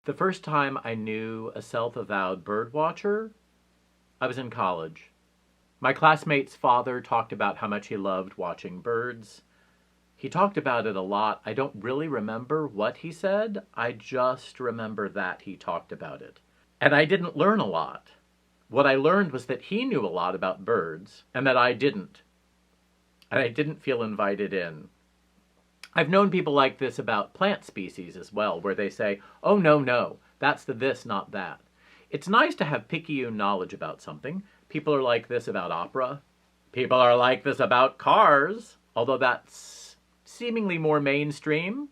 The first time I knew a self-avowed bird watcher, I was in college. My classmate's father talked about how much he loved watching birds. He talked about it a lot. I don't really remember what he said. I just remember that he talked about it. And I didn't learn a lot. What I learned was that he knew a lot about birds and that I didn't. And I didn't feel invited in. I've known people like this about plant species as well, where they say, oh, no, that's the this, not that. It's nice to have picayune knowledge about something. People are like this about opera. People are like this about cars, although that's seemingly more mainstream,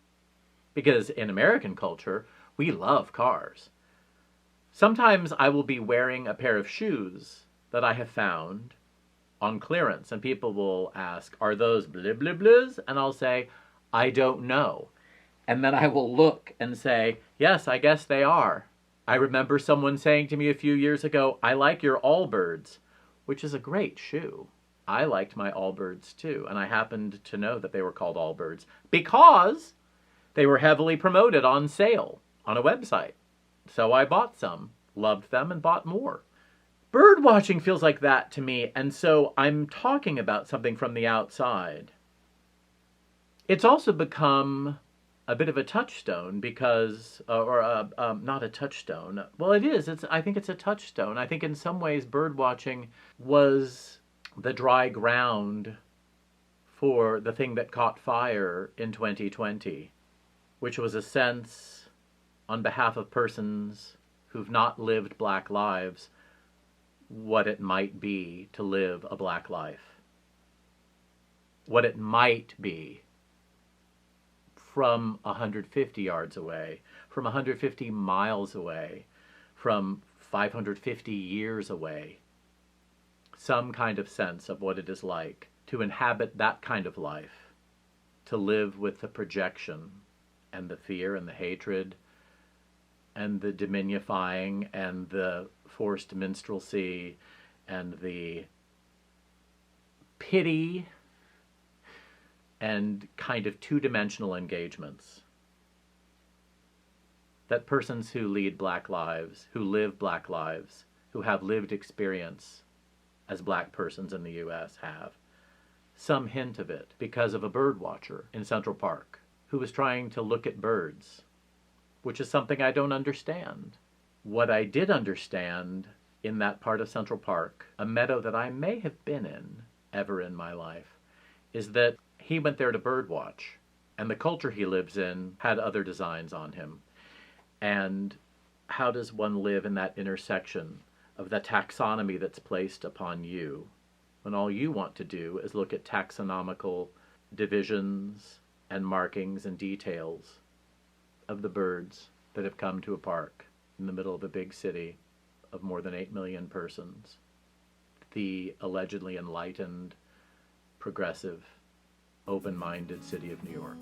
because in American culture, we love cars. Sometimes I will be wearing a pair of shoes that I have found on clearance, and people will ask, are those blah, blah, blahs? And I'll say, I don't know. And then I will look and say, yes, I guess they are. I remember someone saying to me a few years ago, I like your Allbirds, which is a great shoe. I liked my Allbirds too, and I happened to know that they were called Allbirds because they were heavily promoted on sale on a website. So I bought some, loved them, and bought more. Bird watching feels like that to me, and so I'm talking about something from the outside. It's also become a bit of a touchstone because, not a touchstone. Well, it is. I think it's a touchstone. I think in some ways bird watching was the dry ground for the thing that caught fire in 2020, which was a sense on behalf of persons who've not lived Black lives, what it might be to live a Black life. What it might be from 150 yards away, from 150 miles away, from 550 years away. Some kind of sense of what it is like to inhabit that kind of life, to live with the projection and the fear and the hatred and the diminifying and the forced minstrelsy and the pity and kind of two-dimensional engagements that persons who lead Black lives, who live Black lives, who have lived experience as Black persons in the U.S. have. Some hint of it because of a bird watcher in Central Park who was trying to look at birds, which is something I don't understand. What I did understand in that part of Central Park, a meadow that I may have been in ever in my life, is that he went there to bird watch, and the culture he lives in had other designs on him. And how does one live in that intersection of the taxonomy that's placed upon you when all you want to do is look at taxonomical divisions and markings and details of the birds that have come to a park in the middle of a big city of more than 8 million persons, the allegedly enlightened, progressive, open-minded city of New York.